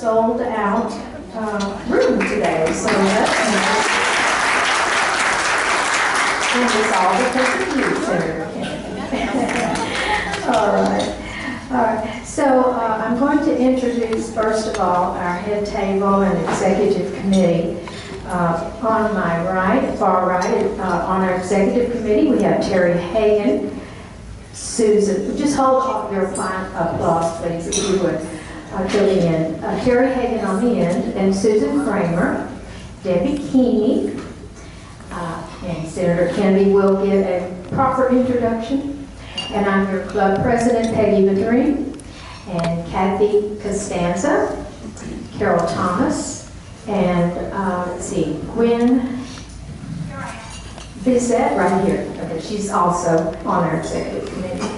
sold out room today, so that's nice. And it's all because of you, Senator Kennedy. All right. So I'm going to introduce, first of all, our head table and executive committee. On my right, far right, on our executive committee, we have Terry Hagan, Susan, just hold your applause, please, if you would, filling in. Terry Hagan on the end, and Susan Kramer, Debbie Keeney, and Senator Kennedy will give a proper introduction. And I'm your club president, Peggy Ebrrw, and Kathy Costanza, Carol Thomas, and let's see, Gwen Bissett, right here. Okay, she's also on our executive committee.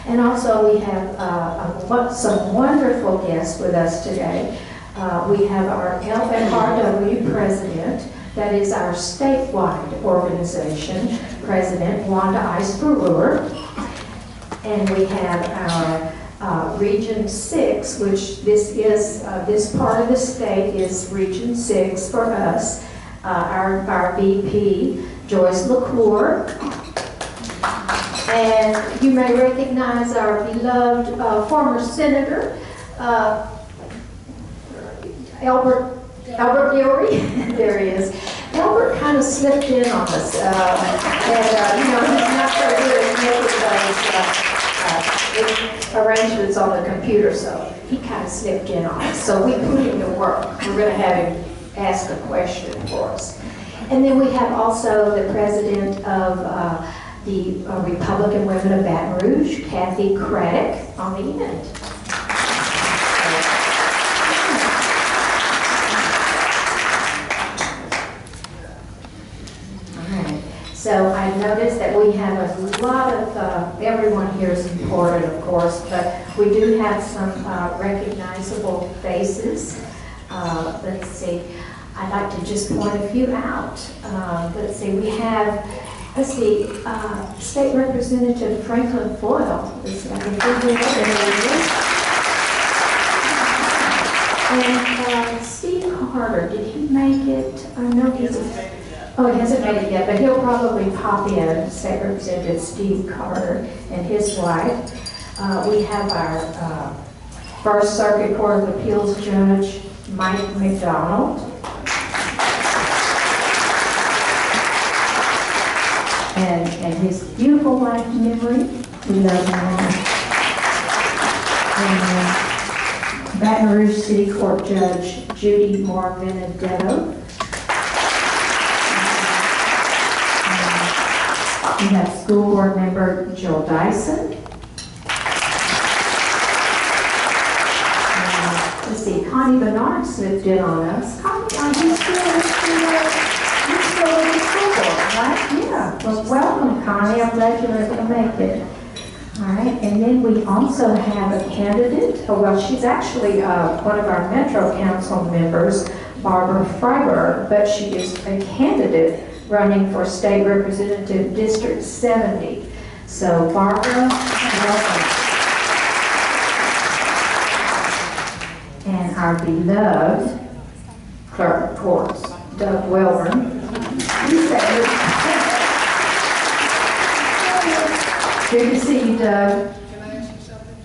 And also we have some wonderful guests with us today. We have our LFRW president, that is our statewide organization, President Wanda Ebrrw. And we have our Region 6, which this part of the state is Region 6 for us. Our VP, Joyce LaCour. And you may recognize our beloved former Senator, Ebrrw. There he is. Albert kind of slipped in on us, and he's not so good at making those arrangements on the computer, so he kind of slipped in on us. So we put him to work. We're going to have him ask a question for us. And then we have also the president of the Republican Women of Baton Rouge, Kathy Craddock, on the end. So I noticed that we have a lot of, everyone here is important, of course, but we do have some recognizable faces. Let's see, I'd like to just point a few out. Let's see, we have, State Representative Franklin Foyle. And Steve Carter, did he make it? I know he's Oh, he hasn't made it yet, but he'll probably pop in, State Representative Steve Carter and his wife. We have our First Circuit Court of Appeals Judge, Mike McDonald. And his beautiful wife, Memory. We love him. And Baton Rouge City Court Judge, Judy Moore Benedetto. We have school board member Jill Dyson. Let's see, Connie Bernard slipped in on us. Connie, are you still with the school board, right? Yeah. Well, welcome, Connie. I'm glad you were able to make it. All right, and then we also have a candidate. Oh, well, she's actually one of our Metro Council members, Barbara Freiberg, but she is a candidate running for State Representative District 70. So, Barbara, welcome. And our beloved clerk of courts, Doug Welburn. Good to see you, Doug. Can I ask you something?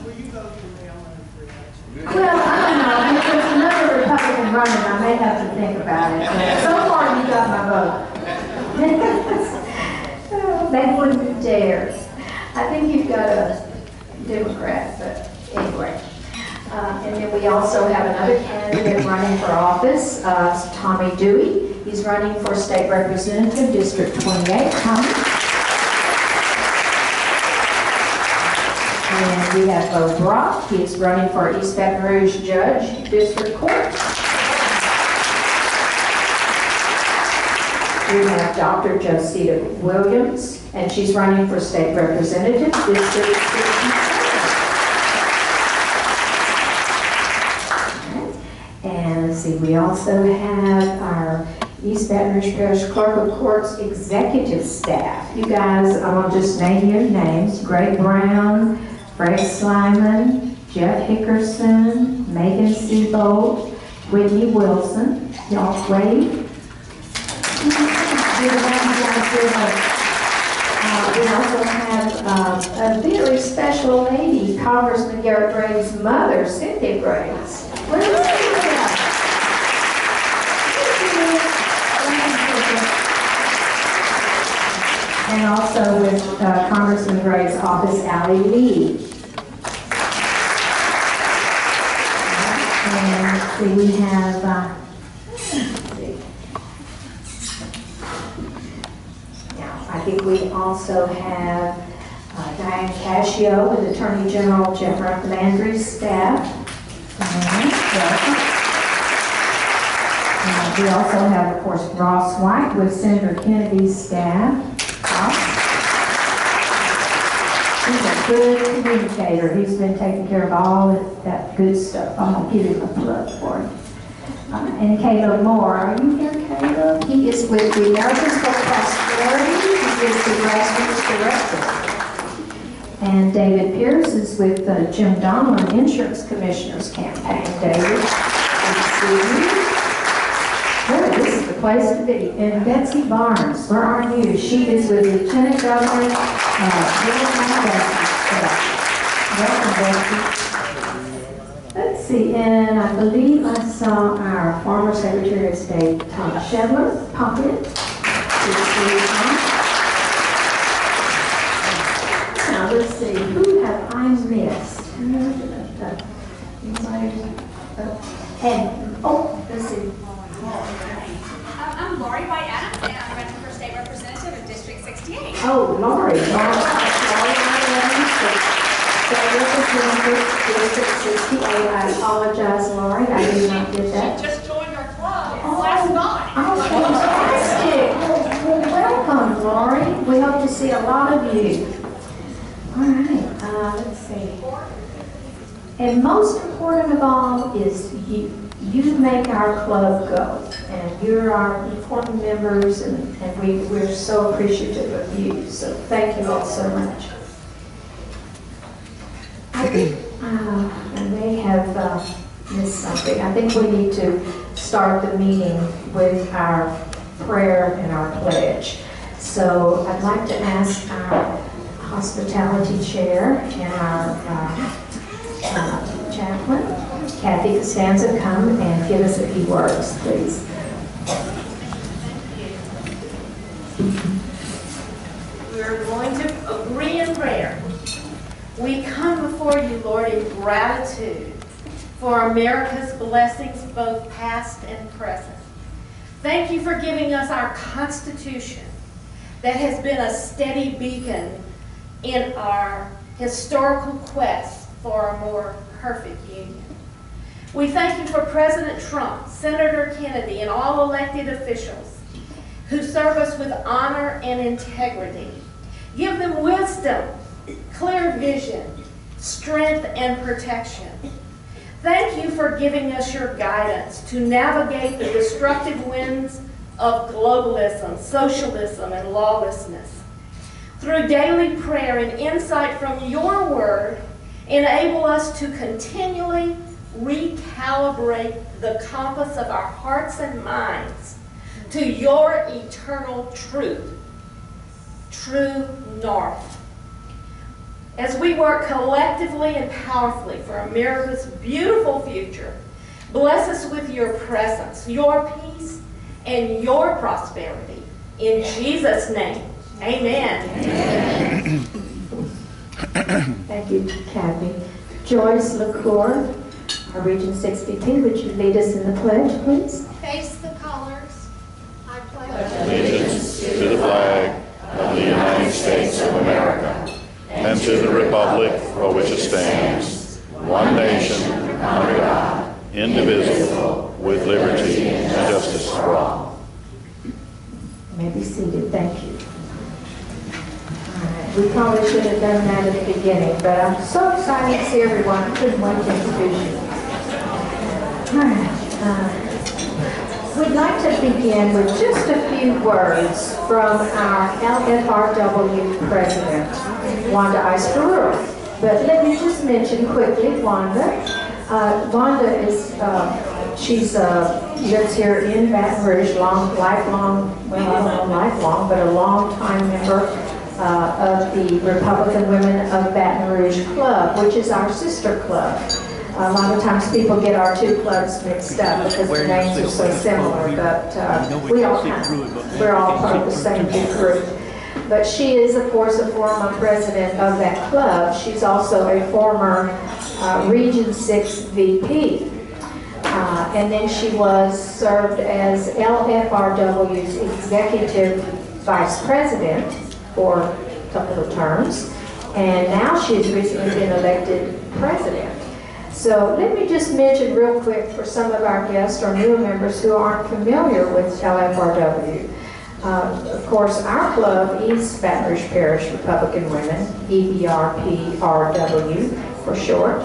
Will you vote for me on the free election? Well, I don't know. If there's another Republican running, I may have to think about it. But so far, you got my vote. They wouldn't dare. I think you've got a Democrat, but anyway. And then we also have another candidate running for office, Tommy Dewey. He's running for State Representative, District 28. Tommy. And we have Bo Brock. He is running for East Baton Rouge Judge, District Court. We have Dr. Josita Williams, and she's running for State Representative, District 67. And let's see, we also have our East Baton Rouge Parish Clerk of Courts executive staff. You guys, I'm going to just name your names. Greg Brown, Fred Slyman, Jeff Hickerson, Megan Seabold, Whitney Wilson. Y'all wave. We also have a very special lady, Congressman Garrett Brady's mother, Cindy Graves. Where is she? And also with Congressman Gray's office, Allie Lee. And we have, I think we also have Diane Cascio with Attorney General Jeff Landry's staff. We also have, of course, Ross White with Senator Kennedy's staff. He's a good communicator. He's been taking care of all of that good stuff. I'm going to give him a plug for him. And Caleb Moore. Are you here, Caleb? He is with the Americans for Prosperity. He is the grassroots director. And David Pierce is with the Jim Donlin Insurance Commissioners Campaign. David, good to see you. Good, this is the place to be. And Betsy Barnes, where are you? She is with Lieutenant Governor Welcome, Betsy. Let's see, and I believe I saw our former Secretary of State, Tom Shedler, pop in. Good to see you, Tom. Now, let's see, who have I missed? And, oh, let's see. I'm Lori White Adams, and I'm running for state representative in District 68. Oh, Lori. Lori District 68. I apologize, Lori. I did not get that. She just joined our club last night. Oh, fantastic. Well, welcome, Lori. We hope to see a lot of you. All right, let's see. And most important of all is you. You make our club go, and you're our important members, and we're so appreciative of you. So thank you all so much. I think I may have missed something. I think we need to start the meeting with our prayer and our pledge. So I'd like to ask our hospitality chair and our chaplain, Kathy Costanza, come and give us a few words, please. We're going to agree in prayer. We come before you, Lord, in gratitude for America's blessings, both past and present. Thank you for giving us our Constitution that has been a steady beacon in our historical quest for a more perfect union. We thank you for President Trump, Senator Kennedy, and all elected officials who serve us with honor and integrity. Give them wisdom, clear vision, strength, and protection. Thank you for giving us your guidance to navigate the destructive winds of globalism, socialism, and lawlessness. Through daily prayer and insight from your word, enable us to continually recalibrate the compass of our hearts and minds to your eternal truth, true north. As we work collectively and powerfully for America's beautiful future, bless us with your presence, your peace, and your prosperity. In Jesus' name, amen. Thank you, Kathy. Joyce LaCour, our Region 62, would you lead us in the pledge, please? Face the colors. I pledge allegiance to the flag of the United States of America and to the republic for which it stands, one nation, under God, indivisible, with liberty and justice for all. You may be seated. Thank you. We probably should have done that at the beginning, but I'm so excited to see everyone. I couldn't wait to introduce you. All right. We'd like to begin with just a few words from our LFRW president, Wanda Ebrrw. But let me just mention quickly, Wanda Wanda is, she's, lives here in Baton Rouge, lifelong, well, I don't know lifelong, but a long-time member of the Republican Women of Baton Rouge Club, which is our sister club. A lot of times people get our two clubs mixed up because the names are so similar, but we're all part of the same big group. But she is, of course, a former president of that club. She's also a former Region 6 VP. And then she served as LFRW's executive vice president for a couple of terms. And now she has recently been elected president. So let me just mention real quick for some of our guests or new members who aren't familiar with LFRW. Of course, our club, East Baton Rouge Parish Republican Women, EBRPRW for short,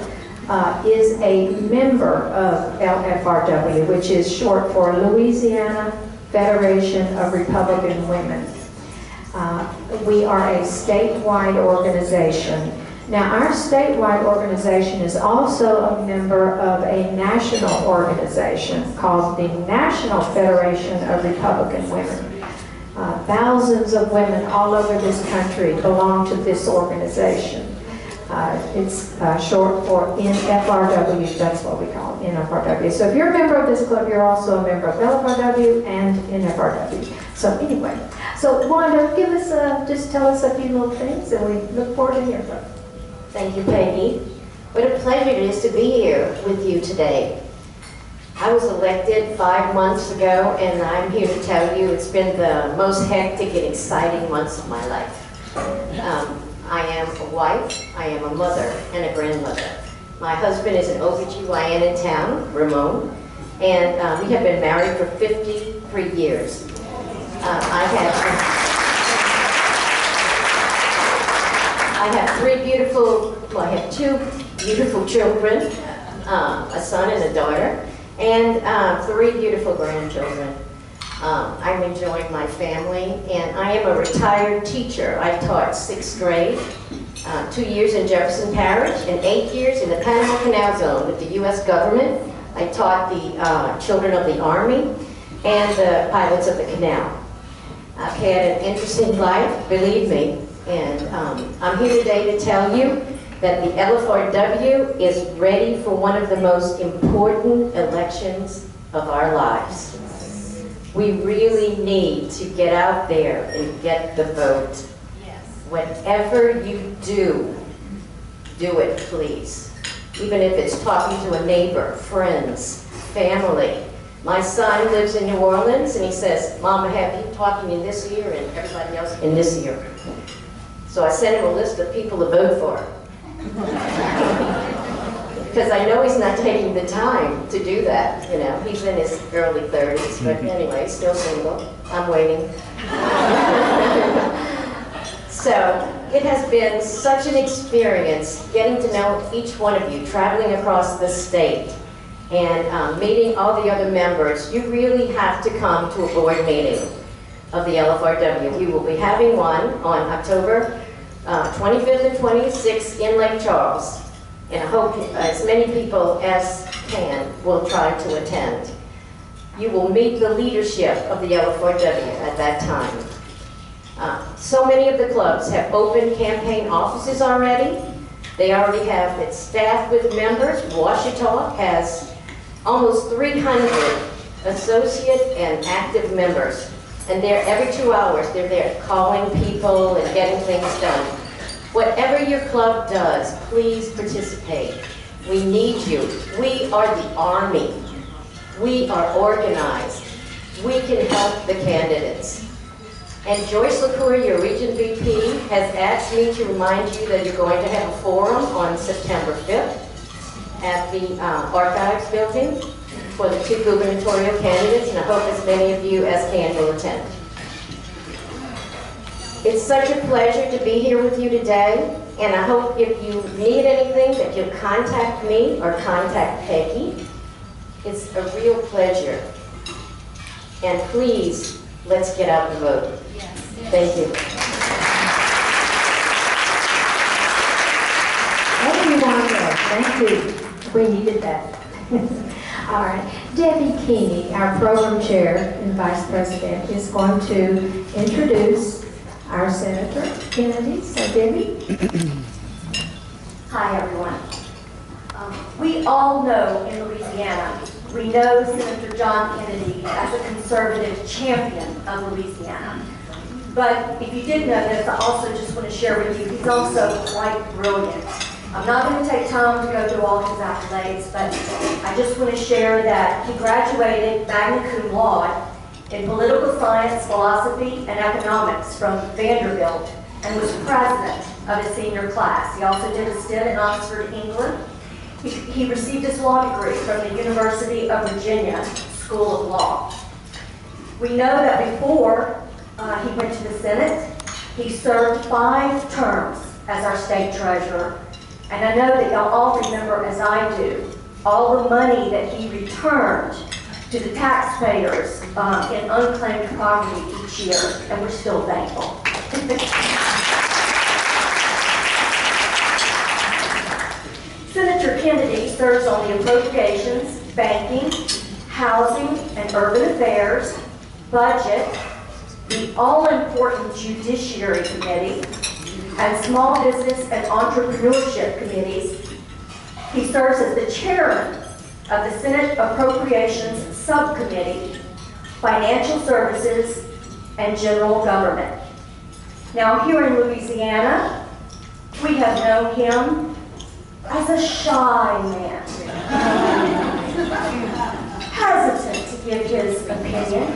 is a member of LFRW, which is short for Louisiana Federation of Republican Women. We are a statewide organization. Now, our statewide organization is also a member of a national organization called the National Federation of Republican Women. Thousands of women all over this country belong to this organization. It's short for NFRW, that's what we call it, NFRW. So if you're a member of this club, you're also a member of LFRW and NFRW. So anyway, so Wanda, just tell us a few little things and we look forward to hearing from you. Thank you, Peggy. What a pleasure it is to be here with you today. I was elected 5 months ago, and I'm here to tell you it's been the most hectic and exciting months of my life. I am a wife, I am a mother, and a grandmother. My husband is an OBGYN in town, Ramon, and we have been married for 53 years. I have two beautiful children, a son and a daughter, and 3 beautiful grandchildren. I'm enjoying my family, and I am a retired teacher. I taught 6th grade, 2 years in Jefferson Parish, and 8 years in the Panama Canal Zone with the U.S. government. I taught the children of the Army and the pilots of the canal. I've had an interesting life, believe me, and I'm here today to tell you that the LFRW is ready for one of the most important elections of our lives. We really need to get out there and get the vote. Yes. Whatever you do, do it, please. Even if it's talking to a neighbor, friends, family. My son lives in New Orleans, and he says, Mama, have you talking in this ear and everybody else in this ear? So I sent him a list of people to vote for. Because I know he's not taking the time to do that, you know. He's in his early 30s, but anyway, still single. I'm waiting. So it has been such an experience getting to know each one of you, traveling across the state, and meeting all the other members. You really have to come to a board meeting of the LFRW. We will be having one on October 25th and 26th in Lake Charles. And I hope as many people as can will try to attend. You will meet the leadership of the LFRW at that time. So many of the clubs have open campaign offices already. They already have it staffed with members. Ouachita has almost 300 associate and active members. And they're every 2 hours, they're there calling people and getting things done. Whatever your club does, please participate. We need you. We are the Army. We are organized. We can help the candidates. And Joyce LaCour, your Region VP, has asked me to remind you that you're going to have a forum on September 5th at the Archives Building for the 2 gubernatorial candidates, and I hope as many of you as can will attend. It's such a pleasure to be here with you today, and I hope if you need anything that you'll contact me or contact Peggy. It's a real pleasure. And please, let's get out and vote. Yes. Thank you. Thank you, Wanda. Thank you. We needed that. All right. Debbie Keeney, our program chair and vice president, is going to introduce our Senator Kennedy. So, Debbie. Hi, everyone. We all know in Louisiana, we know Senator John Kennedy as a conservative champion of Louisiana. But if you didn't know this, I also just want to share with you, he's also quite brilliant. I'm not going to take time to go through all his accolades, but I just want to share that he graduated magna cum laude in political science, philosophy, and economics from Vanderbilt and was president of his senior class. He also did a stint in Oxford, England. He received his law degree from the University of Virginia School of Law. We know that before he went to the Senate, he served 5 terms as our state treasurer. And I know that y'all all remember, as I do, all the money that he returned to the taxpayers in unclaimed property each year, and we're still thankful. Senator Kennedy serves on the Appropriations, Banking, Housing and Urban Affairs, Budget, the all-important Judiciary Committee, and Small Business and Entrepreneurship Committees. He serves as the chairman of the Senate Appropriations Subcommittee, Financial Services, and General Government. Now, here in Louisiana, we have known him as a shy man, hesitant to give his opinion,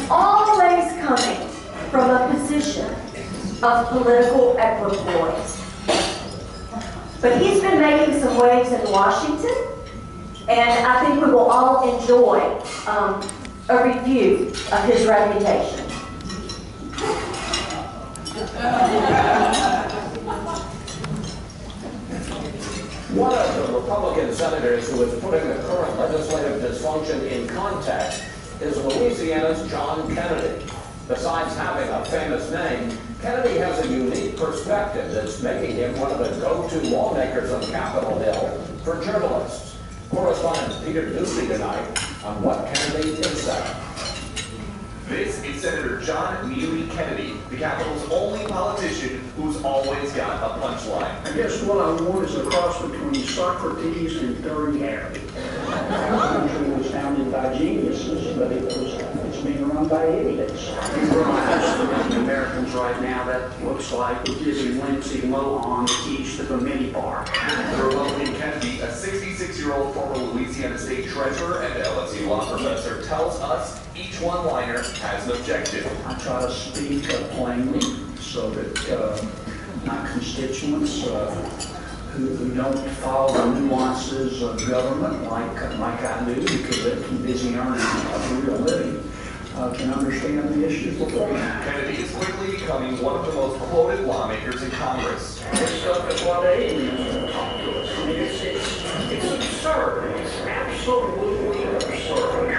always coming from a position of political equipoise. But he's been making some waves in Washington, and I think we will all enjoy a review of his reputation. One of the Republican senators who is putting the current legislative dysfunction in context is Louisiana's John Kennedy. Besides having a famous name, Kennedy has a unique perspective that's making him one of the go-to lawmakers on Capitol Hill for journalists. Correspondent Peter Ducey tonight on what Kennedy is saying. This is Senator John Neely Kennedy, the Capitol's only politician who's always got a punchline. I guess what I want is a cross between Socrates and Third Harry. Our country was founded by geniuses, but it's being run by idiots. We realize for many Americans right now that looks like we're giving Lindsay Lohan the keys to the minibar. The Republican Kennedy, a 66-year-old former Louisiana state treasurer and LSU law professor, tells us each one-liner has an objective. I try to speak plainly so that my constituents who don't follow the nuances of government like I do because they're too busy earning a real living, can understand the issues before me. Kennedy is quickly becoming one of the most quoted lawmakers in Congress. This stuff is what they talk to us. I mean, it's absurd. It's absolutely absurd.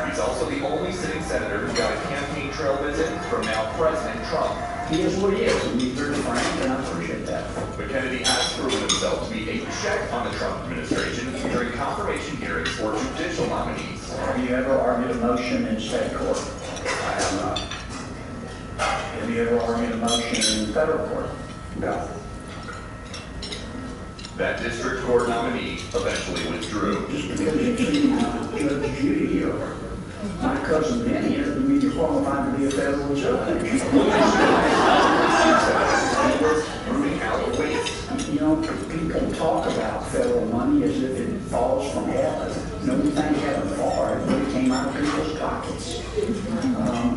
He's also the only sitting senator who got a campaign trail visit from now President Trump. He is what he is, and he's very frank, and I appreciate that. But Kennedy has proven himself to be a check on the Trump administration during confirmation hearings for judicial nominees. Have you ever argued a motion in state court? I have not. Have you ever argued a motion in federal court? No. That district court nominee eventually withdrew. Just because you see Judge Judy or my cousin Benny doesn't mean you're qualified to be a federal judge. Moving out waste. You know, people talk about federal money as if it falls from heaven. No, we thank heaven for it, but it came out of people's pockets.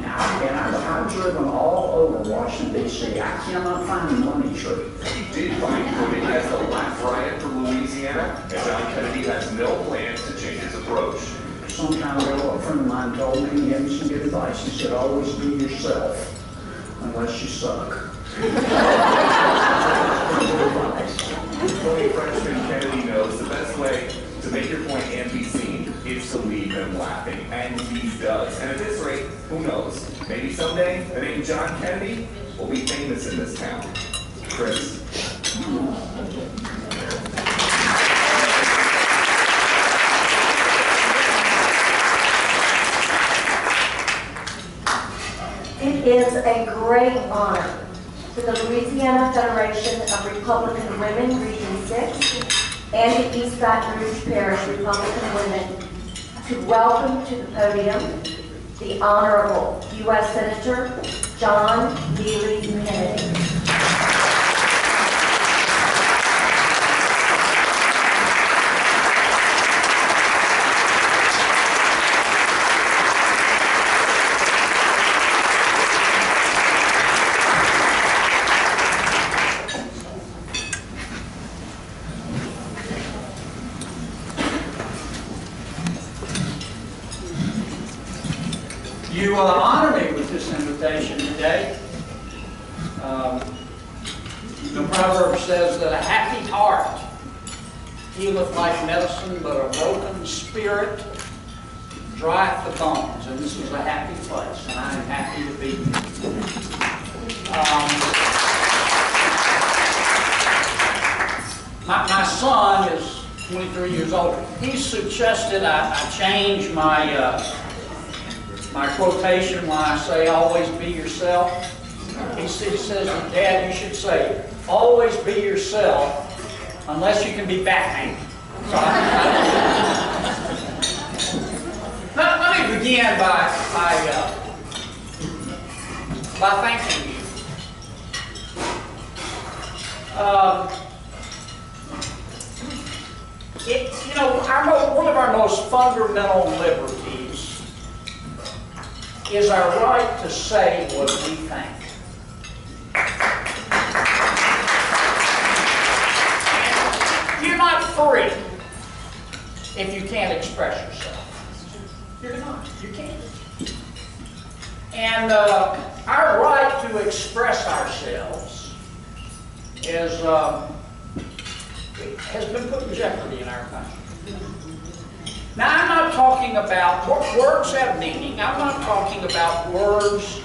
I've driven all over Washington, D.C. I cannot find the money tree. He did find Kennedy as the last riot for Louisiana, and John Kennedy has no plans to change his approach. Some time ago, a friend of mine told me, he gave me some good advice. He said, always be yourself, unless you suck. Fully President Kennedy knows the best way to make your point and be seen is to leave them laughing, and he does. And at this rate, who knows? Maybe someday the name John Kennedy will be famous in this town. Chris. is a great honor to the Louisiana Federation of Republican Women, Region 6, and the East Baton Rouge Parish Republican Women to welcome to the podium the Honorable U.S. Senator John Neely Kennedy. You honor me with this invitation today. The proverb says that a happy heart healeth like medicine, but a broken spirit drieth the bones. And this is a happy place, and I am happy to be here. My son is 23 years old. He suggested I change my quotation when I say always be yourself. He says, Dad, you should say, always be yourself unless you can be Batman. So let me begin by thanking you. One of our most fundamental liberties is our right to say what we think. And you're not free if you can't express yourself. You're not. You can't. And our right to express ourselves has been put in jeopardy in our country. Now, I'm not talking about, words have meaning. I'm not talking about words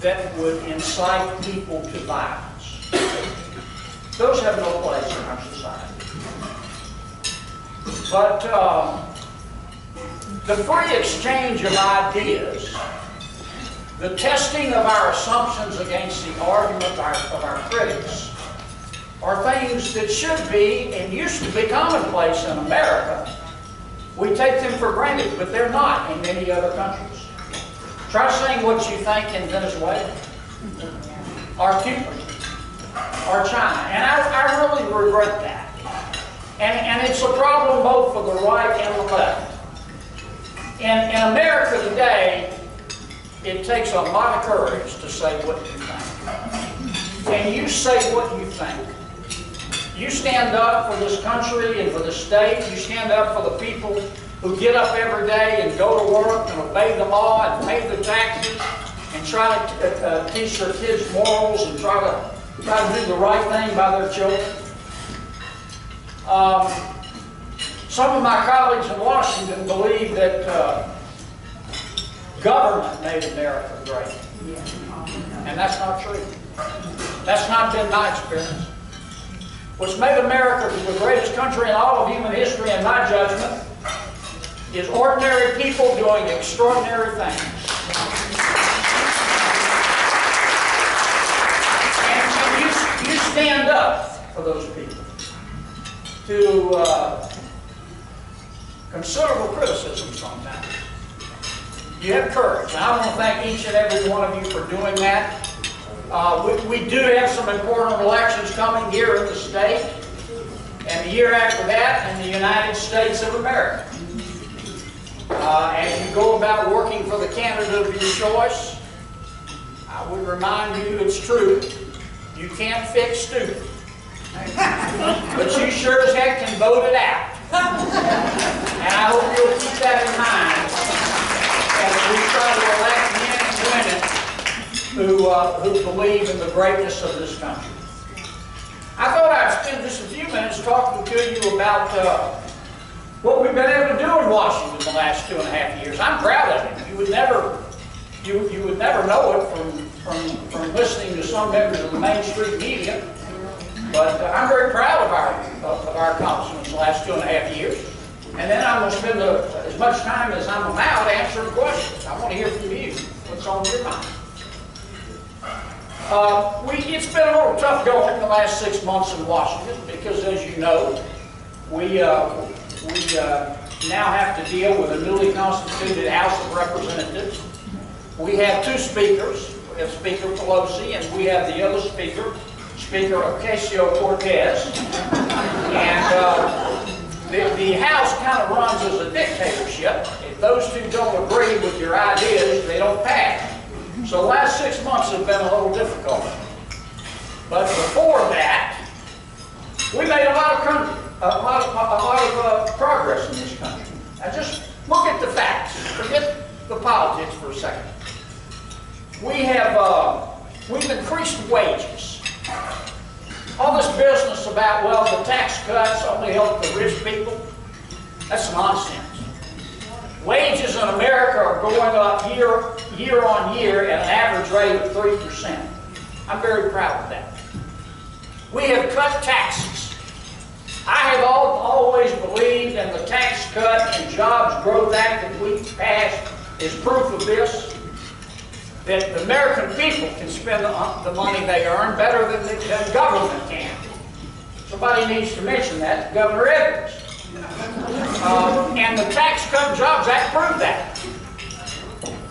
that would incite people to violence. Those have no place in our society. But the free exchange of ideas, the testing of our assumptions against the argument of our critics, are things that should be and used to be commonplace in America. We take them for granted, but they're not in many other countries. Try saying what you think in Venezuela, or Cuba, or China. And I really regret that. And it's a problem both for the right and the left. In America today, it takes a lot of courage to say what you think. And you say what you think. You stand up for this country and for the state. You stand up for the people who get up every day and go to work and obey the law and pay the taxes and try to teach their kids morals and try to do the right thing by their children. Some of my colleagues in Washington believe that government made America great. And that's not true. That's not been my experience. What's made America the greatest country in all of human history, in my judgment, is ordinary people doing extraordinary things. And you stand up for those people to considerable criticism sometimes. You have courage. And I want to thank each and every one of you for doing that. We do have some important elections coming here in the state, and the year after that in the United States of America. As you go about working for the candidate of your choice, I would remind you it's true. You can't fix stupid. But you sure as heck can vote it out. And I hope you'll keep that in mind as we try to elect men and women who believe in the greatness of this country. I thought I'd spend just a few minutes talking to you about what we've been able to do in Washington the last 2.5 years. I'm proud of it. You would never know it from listening to some members of the mainstream media. But I'm very proud of our accomplishments the last 2.5 years. And then I'm going to spend as much time as I'm allowed answering questions. I want to hear from you. What's on your mind? It's been a little tough going the last 6 months in Washington because, as you know, we now have to deal with a newly constituted House of Representatives. We have 2 speakers. We have Speaker Pelosi, and we have the other speaker, Speaker Ocasio-Cortez. And the House kind of runs as a dictatorship. If those 2 don't agree with your ideas, they don't pass. So the last 6 months have been a little difficult. But before that, we made a lot of progress in this country. Now just look at the facts. Forget the politics for a second. We've increased wages. All this business about, well, the tax cuts only help the rich people, that's nonsense. Wages in America are going up year on year at an average rate of 3%. I'm very proud of that. We have cut taxes. I have always believed in the Tax Cut and Jobs Growth Act that we passed is proof of this, that the American people can spend the money they earn better than the government can. Somebody needs to mention that to Governor Ebrrw. And the Tax Cut and Jobs Act proved that.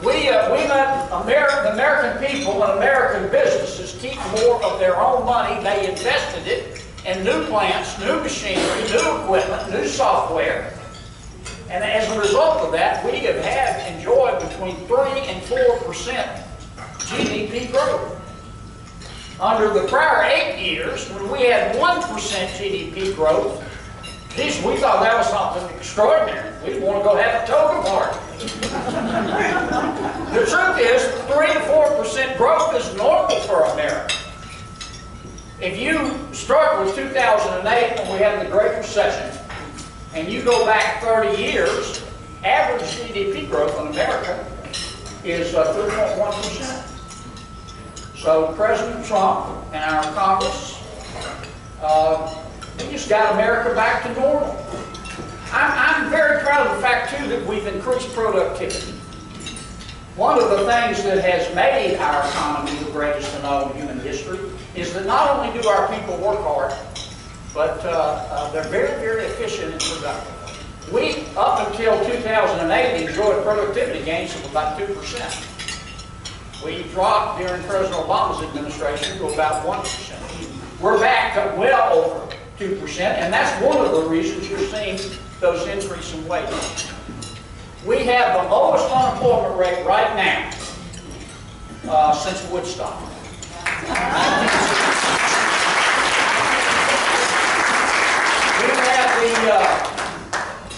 We let the American people and American businesses keep more of their own money. They invested it in new plants, new machinery, new equipment, new software. And as a result of that, we have enjoyed between 3 and 4% GDP growth. Under the prior 8 years, when we had 1% GDP growth, geez, we thought that was something extraordinary. We want to go have a toga party. The truth is, 3 to 4% growth is normal for America. If you start with 2008, when we had the Great Recession, and you go back 30 years, average GDP growth in America is 3.1%. So President Trump and our Congress, we just got America back to normal. I'm very proud of the fact, too, that we've increased productivity. One of the things that has made our economy the greatest in all of human history is that not only do our people work hard, but they're very, very efficient and productive. We, up until 2008, enjoyed productivity gains of about 2%. We dropped during President Obama's administration to about 1%. We're back to well over 2%, and that's one of the reasons you're seeing those increase in wages. We have the lowest unemployment rate right now since Woodstock.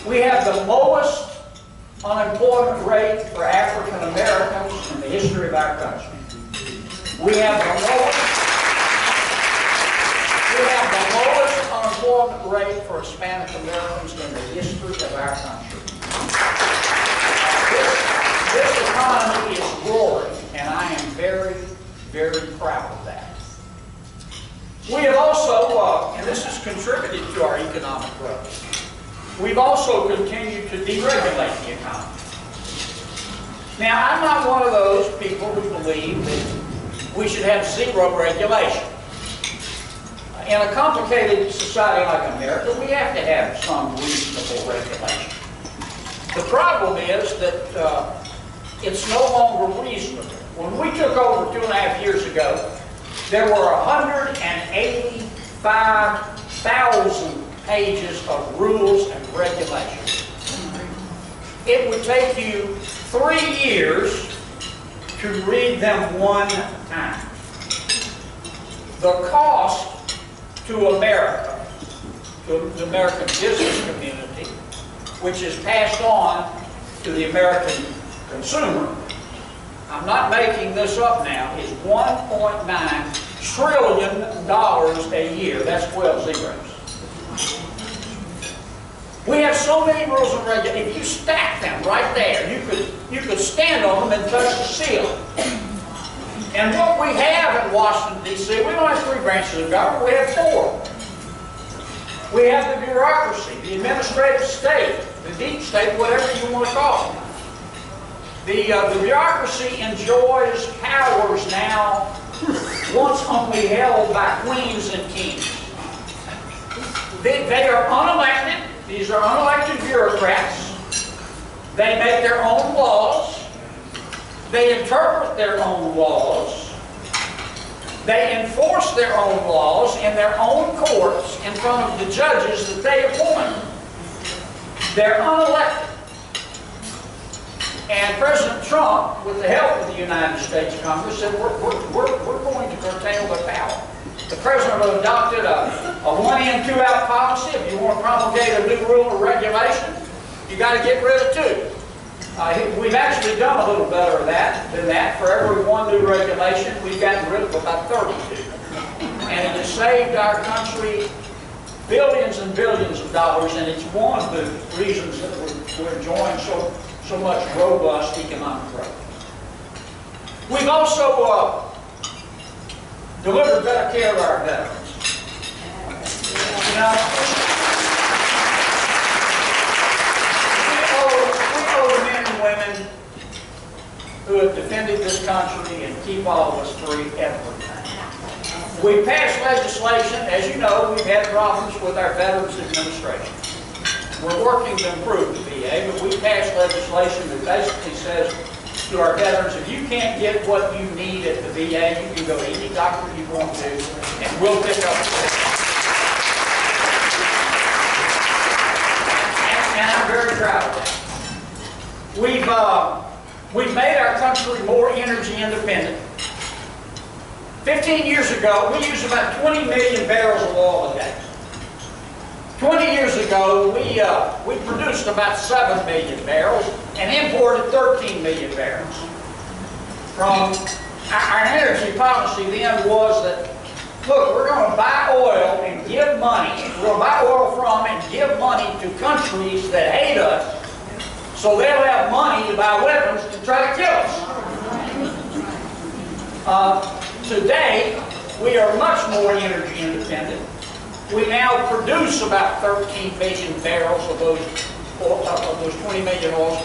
We have the lowest unemployment rate for African Americans in the history of our country. We have the lowest unemployment rate for Hispanic Americans in the history of our country. This economy is roaring, and I am very, very proud of that. We have also, and this has contributed to our economic growth, we've also continued to deregulate the economy. Now, I'm not one of those people who believe that we should have zero regulation. In a complicated society like America, we have to have some reasonable regulation. The problem is that it's no longer reasonable. When we took over 2.5 years ago, there were 185,000 pages of rules and regulations. It would take you 3 years to read them one time. The cost to America, to the American business community, which is passed on to the American consumer, I'm not making this up now, is $1.9 trillion a year. That's 12 zeros. We have so many rules and regulations. If you stack them right there, you could stand on them and touch the ceiling. And what we have in Washington, D.C., we don't have 3 branches of government, we have 4. We have the bureaucracy, the administrative state, the deep state, whatever you want to call it. The bureaucracy enjoys powers now once only held by queens and kings. They are unelected. These are unelected bureaucrats. They make their own laws. They interpret their own laws. They enforce their own laws in their own courts in front of the judges that they appoint. They're unelected. And President Trump, with the help of the United States Congress, said we're going to curtail their power. The President adopted a one-in, two-out policy. If you want to promulgate a new rule or regulation, you got to get rid of two. We've actually done a little better than that. For every one new regulation, we've gotten rid of about 32. And it has saved our country billions and billions of dollars, and it's one of the reasons that we're enjoying so much robust economic growth. We've also delivered better care to our veterans. You know, we owe the men and women who have defended this country and keep all of us free everything. We passed legislation, as you know, we've had problems with our Veterans Administration. We're working to improve the VA, but we passed legislation that basically says to our veterans, if you can't get what you need at the VA, you can go to any doctor you want to, and we'll pick up the bill. And I'm very proud of that. We've made our country more energy independent. 15 years ago, we used about 20 million barrels of oil a day. 20 years ago, we produced about 7 million barrels and imported 13 million barrels. From our energy policy then was that, look, we're going to buy oil and give money. We're going to buy oil from and give money to countries that hate us, so they'll have money to buy weapons to try to kill us. Today, we are much more energy independent. We now produce about 13 million barrels of those 20 million barrels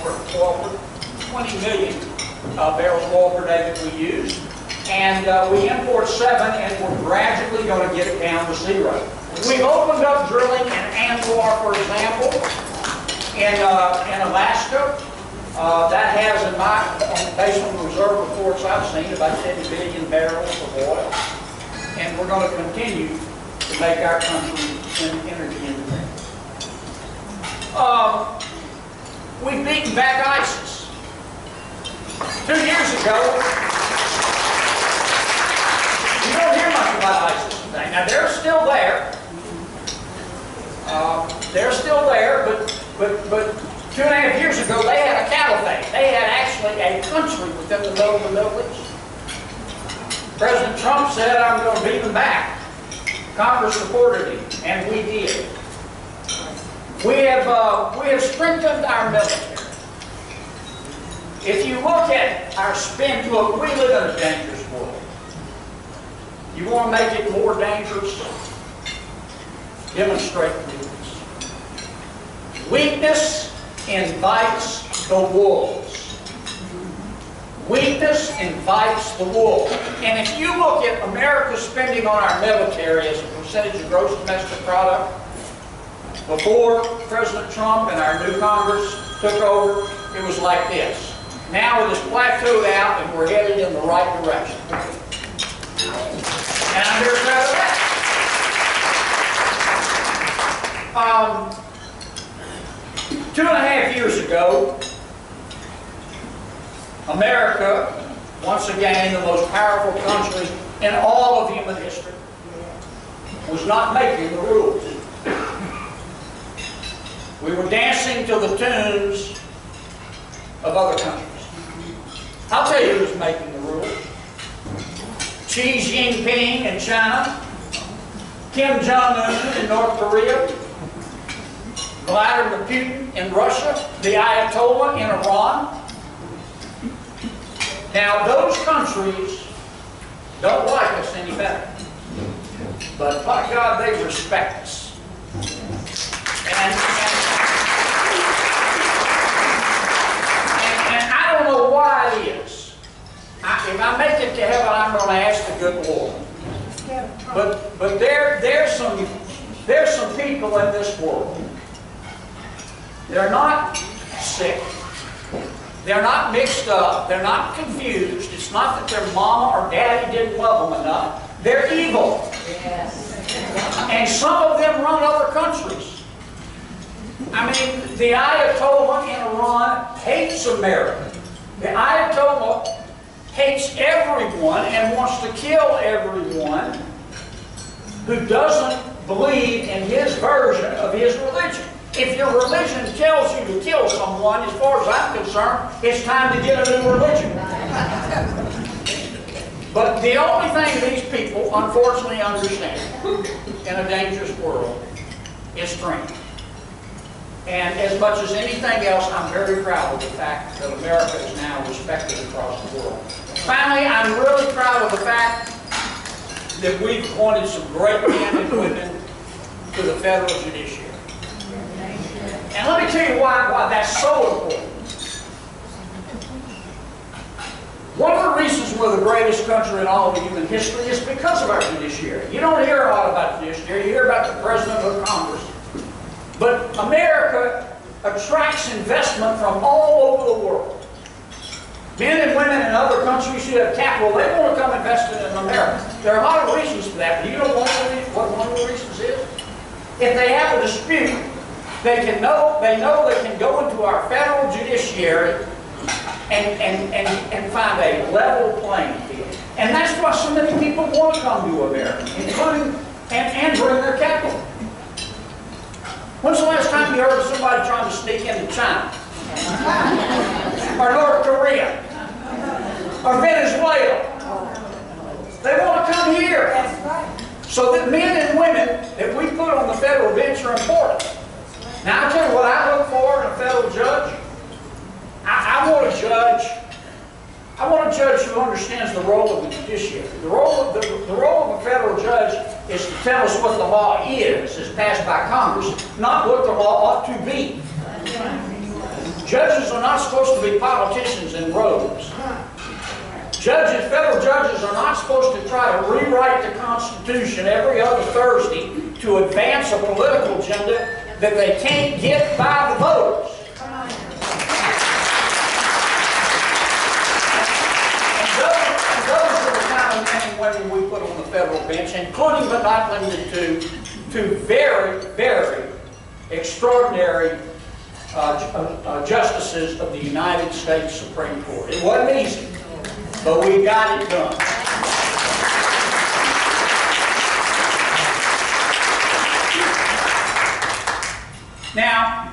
of oil per day that we use. And we import 7, and we're gradually going to get it down to 0. We've opened up drilling in Anwar, for example, in Alaska. That has, based on the reserve reports I've seen, about 10 billion barrels of oil. And we're going to continue to make our country energy independent. We've beaten back ISIS. 2 years ago, you don't hear much about ISIS today. Now, they're still there. But 2.5 years ago, they had a caliphate. They had actually a country within the middle of the Middle East. President Trump said, I'm going to beat them back. Congress supported him, and we did. We have strengthened our military. If you look at our spend, look, we live in a dangerous world. You want to make it more dangerous? Demonstrate weakness. Weakness invites the wolves. Weakness invites the wolves. And if you look at America's spending on our military as a percentage of gross domestic product, before President Trump and our new Congress took over, it was like this. Now it has plateaued out and we're headed in the right direction. And I'm very proud of that. 2.5 years ago, America, once again the most powerful country in all of human history, was not making the rules. We were dancing to the tunes of other countries. I'll tell you who's making the rules. Xi Jinping in China, Kim Jong-un in North Korea, Vladimir Putin in Russia, the Ayatollah in Iran. Now, those countries don't like us any better. But by God, they respect us. And I don't know why it is. If I make it to heaven, I'm going to ask the good good Lord. But there's some people in this world. They're not sick. They're not mixed up. They're not confused. It's not that their mama or daddy didn't love them enough. They're evil. Yes. And some of them run other countries. I mean, the Ayatollah in Iran hates America. The Ayatollah hates everyone and wants to kill everyone who doesn't believe in his version of his religion. If your religion tells you to kill someone, as far as I'm concerned, it's time to get a new religion. But the only thing these people unfortunately understand in a dangerous world is strength. And as much as anything else, I'm very proud of the fact that America is now respected across the world. Finally, I'm really proud of the fact that we've appointed some great men and women to the federal judiciary. And let me tell you why that's so important. One of the reasons we're the greatest country in all of human history is because of our judiciary. You don't hear a lot about the judiciary, you hear about the President of Congress. But America attracts investment from all over the world. Men and women in other countries who have capital, they want to come invest in America. There are a lot of reasons for that, but you know what one of the reasons is? If they have a dispute, they know they can go into our federal judiciary and find a level playing field. And that's why so many people want to come to America, including and bring their capital. When's the last time you heard of somebody trying to sneak into China? Or North Korea? Or Venezuela? They want to come here. So that men and women that we put on the federal bench are important. Now I'll tell you what I look for in a federal judge. I want a judge who understands the role of the judiciary. The role of a federal judge is to tell us what the law is, as passed by Congress, not what the law ought to be. Judges are not supposed to be politicians in robes. Federal judges are not supposed to try to rewrite the Constitution every other Thursday to advance a political agenda that they can't get by the voters. Women we put on the federal bench, including but not limited to very, very extraordinary justices of the United States Supreme Court. It wasn't easy, but we got it done. Now,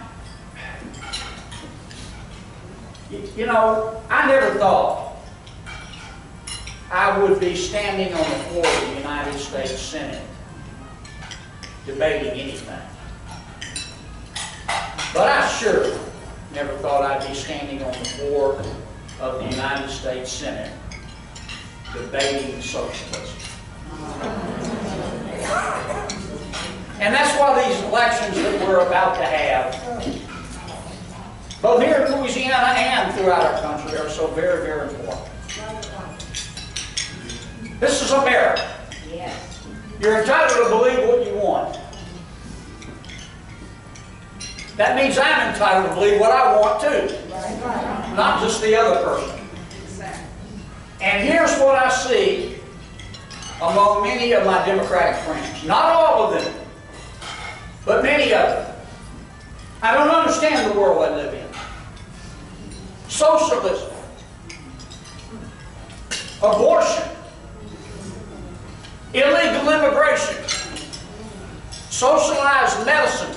you know, I never thought I would be standing on the floor of the United States Senate debating anything. But I sure never thought I'd be standing on the floor of the United States Senate debating socialism. And that's why these elections that we're about to have, both here in Louisiana and throughout our country, are so very, very important. This is America. Yes. You're entitled to believe what you want. That means I'm entitled to believe what I want too. Not just the other person. And here's what I see among many of my Democratic friends. Not all of them, but many of them. I don't understand the world I live in. Socialism. Abortion. Illegal immigration, socialized medicine,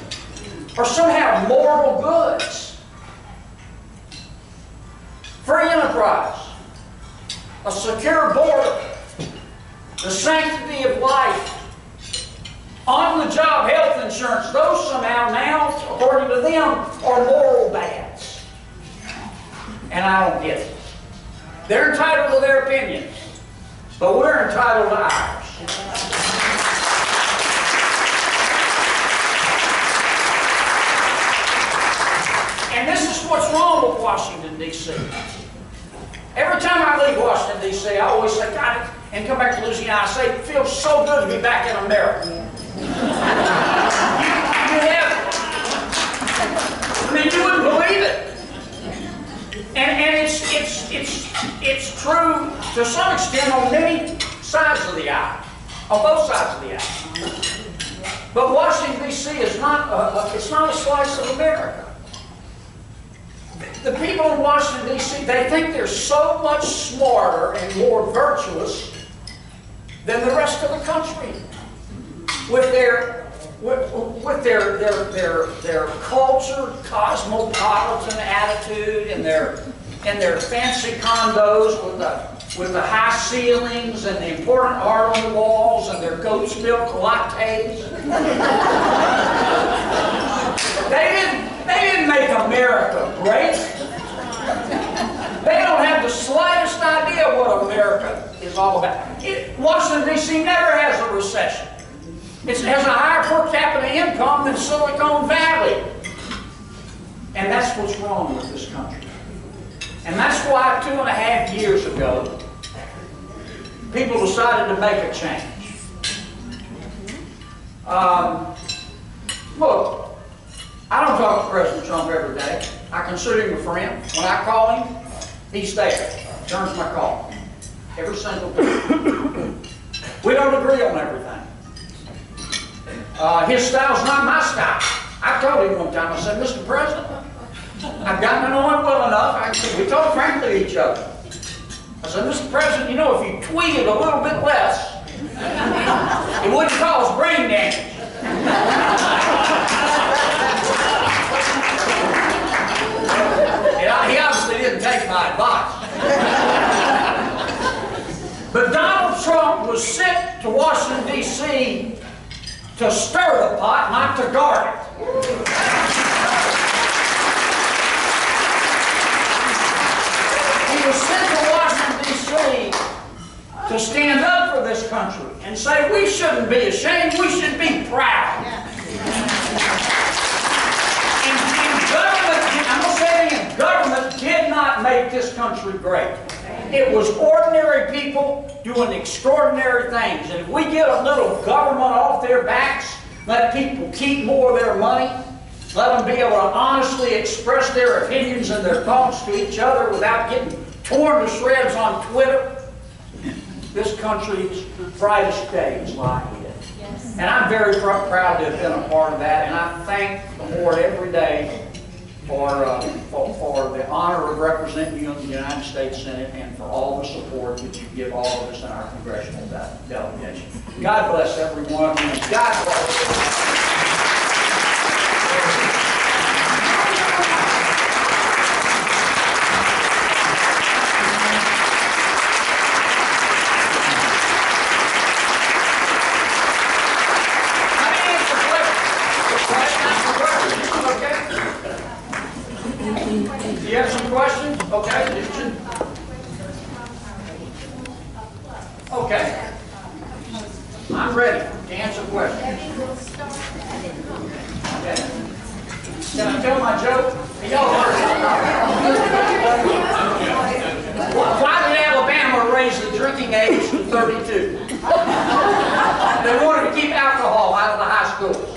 or somehow moral goods, free enterprise, a secure border, the sanctity of life, on-the-job health insurance, those somehow now, according to them, are moral bads. And I don't get it. They're entitled to their opinions, but we're entitled to ours. And this is what's wrong with Washington, D.C. Every time I leave Washington, D.C., I always say, God, and come back to Louisiana, I say, it feels so good to be back in America. You have, I mean, you wouldn't believe it. And it's true to some extent on many sides of the aisle, on both sides of the aisle. But Washington, D.C. is not a slice of America. The people in Washington, D.C., they think they're so much smarter and more virtuous than the rest of the country. With their cultured, cosmopolitan attitude and their fancy condos with the high ceilings and the important art on the walls and their goat's milk lattes. They didn't make America great. They don't have the slightest idea what America is all about. Washington, D.C. never has a recession. It has a higher per capita income than Silicon Valley. And that's what's wrong with this country. And that's why 2.5 years ago, people decided to make a change. Look, I don't talk to President Trump every day. I consider him a friend. When I call him, he's there. Turns my call. Every single day. We don't agree on everything. His style's not my style. I told him one time, I said, Mr. President, I've gotten to know him well enough. We talk frankly to each other. I said, Mr. President, you know, if you tweeted a little bit less, it wouldn't cause brain damage. He obviously didn't take my advice. But Donald Trump was sent to Washington, D.C. to stir the pot, not to guard it. He was sent to Washington, D.C. to stand up for this country and say we shouldn't be ashamed, we should be proud. And government, I'm going to say it again, government did not make this country great. It was ordinary people doing extraordinary things. And if we get a little government off their backs, let people keep more of their money, let them be able to honestly express their opinions and their thoughts to each other without getting torn to shreds on Twitter, this country's brightest days lie ahead. Yes. And I'm very proud to have been a part of that, and I thank the Lord every day for the honor of representing you in the United States Senate and for all the support that you give all of us in our congressional delegation. God bless every one of you. And God bless. Do you have some questions? Okay. Okay. I'm ready to answer questions. Okay. Can I tell my joke? Y'all heard it. Why did Alabama raise the drinking age to 32? They wanted to keep alcohol out of the high schools.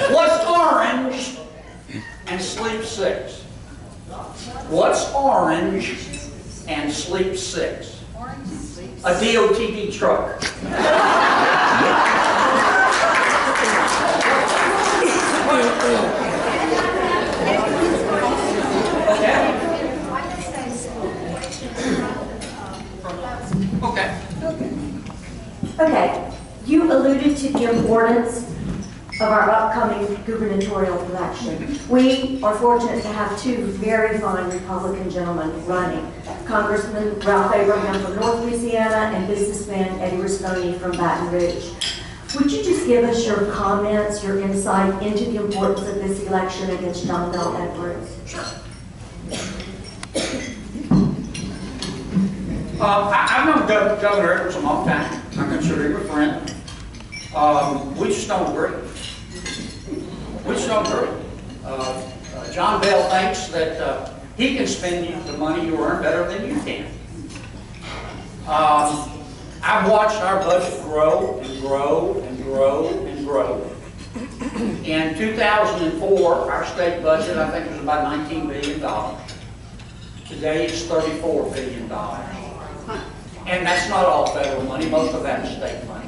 What's orange and sleep 6? What's orange and sleep 6? A DOTD truck. Okay. Okay. You alluded to the importance of our upcoming gubernatorial election. We are fortunate to have two very fine Republican gentlemen running. Congressman Ralph Ebrrw from North Louisiana and businessman Ebrrw from Baton Rouge. Would you just give us your comments, your insight into the importance of this election against John Bel Edwards? Sure. I've known Governor Edwards a long time. I consider him a friend. We just don't agree. We just don't agree. John Bell thinks that he can spend the money you earn better than you can. I've watched our budget grow and grow and grow and grow. In 2004, our state budget, I think, was about $19 billion. Today, it's $34 billion. And that's not all federal money. Most of that is state money.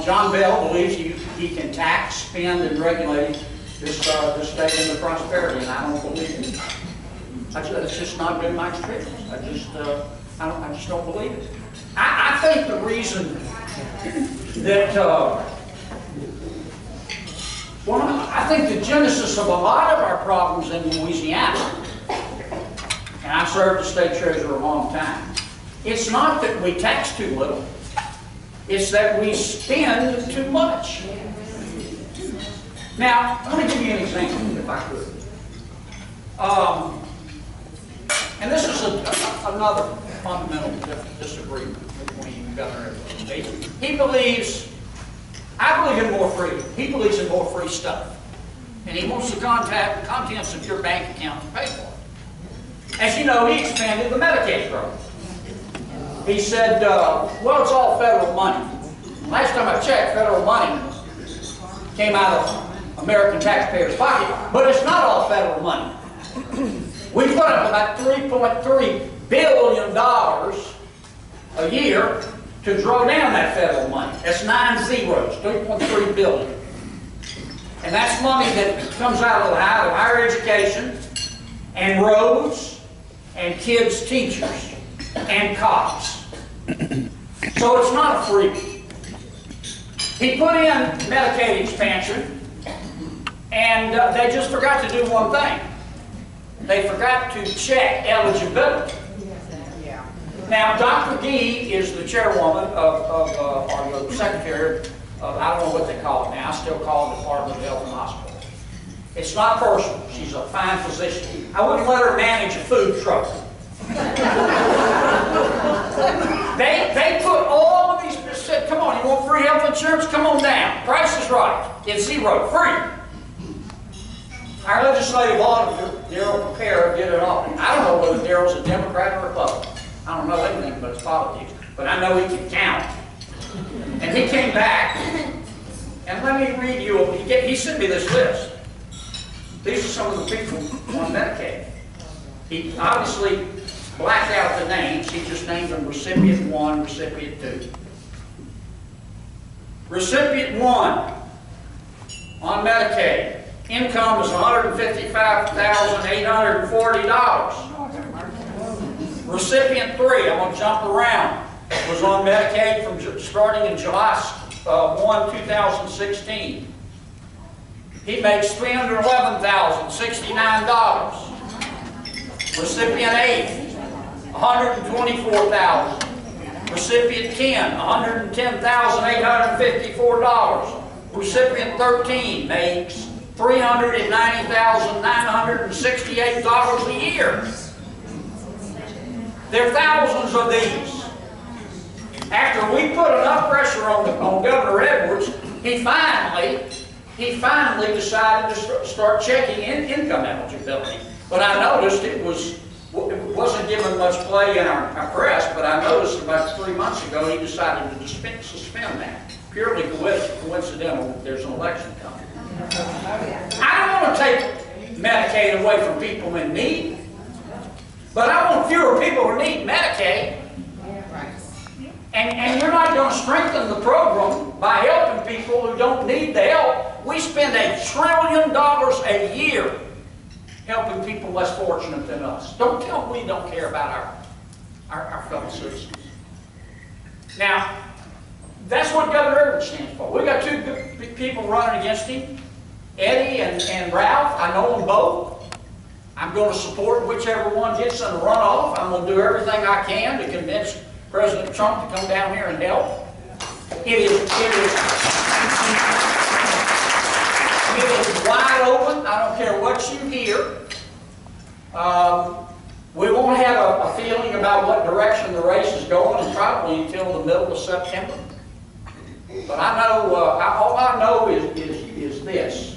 John Bell believes he can tax, spend, and regulate this state into prosperity, and I don't believe it. That's just not been my experience. I just don't believe it. I think the reason that I think the genesis of a lot of our problems in Louisiana, and I served as state treasurer a long time, it's not that we tax too little, it's that we spend too much. Now, let me give you an example, if I could. And this is another fundamental disagreement between Governor Ebrrw. He believes, I believe in more freedom. He believes in more free stuff. And he wants the contents of your bank account to pay for it. As you know, he expanded the Medicaid program. He said, well, it's all federal money. Last time I checked, federal money came out of American taxpayers' pocket, but it's not all federal money. We put up about $3.3 billion a year to draw down that federal money. That's 9 zeros, 3.3 billion. And that's money that comes out of higher education and roads and kids' teachers and cops. So it's not a freebie. He put in Medicaid expansion, and they just forgot to do one thing. They forgot to check eligibility. Now, Dr. Gee is the chairwoman or the secretary of, I don't know what they call it now, I still call it the Department of Health and Hospital. It's not personal. She's a fine physician. I wouldn't let her manage a food truck. They put all of these, said, come on, you want free health insurance? Come on down. Price is right. It's zero, free. Our legislative auditor, Darryl Prepare, did it all. I don't know whether Darryl's a Democrat or Republican. I don't know anything about his politics, but I know he can count. And he came back, and let me read you, he sent me this list. These are some of the people on Medicaid. He obviously blacked out the names. He just named them Recipient 1, Recipient 2. Recipient 1 on Medicaid. Income is $155,840. Recipient 3, I'm going to jump around, was on Medicaid from starting in July 1, 2016. He makes $311,069. Recipient 8, $124,000. Recipient 10, $110,854. Recipient 13 makes $390,968 a year. There are thousands of these. After we put enough pressure on Governor Edwards, he finally decided to start checking income eligibility. But I noticed it wasn't given much play in our press, but I noticed about 3 months ago he decided to suspend that. Purely coincidental, there's an election coming. I don't want to take Medicaid away from people in need, but I want fewer people who need Medicaid. And you're not going to strengthen the program by helping people who don't need the help. We spend $1 trillion a year helping people less fortunate than us. Don't tell me we don't care about our fellow citizens. Now, that's what Governor Ebrrw stands for. We got two good people running against him, Eddie and Ralph. I know them both. I'm going to support whichever one gets in the runoff. I'm going to do everything I can to convince President Trump to come down here and help. It is wide open. I don't care what you hear. We won't have a feeling about what direction the race is going probably until the middle of September. But I know, all I know is this,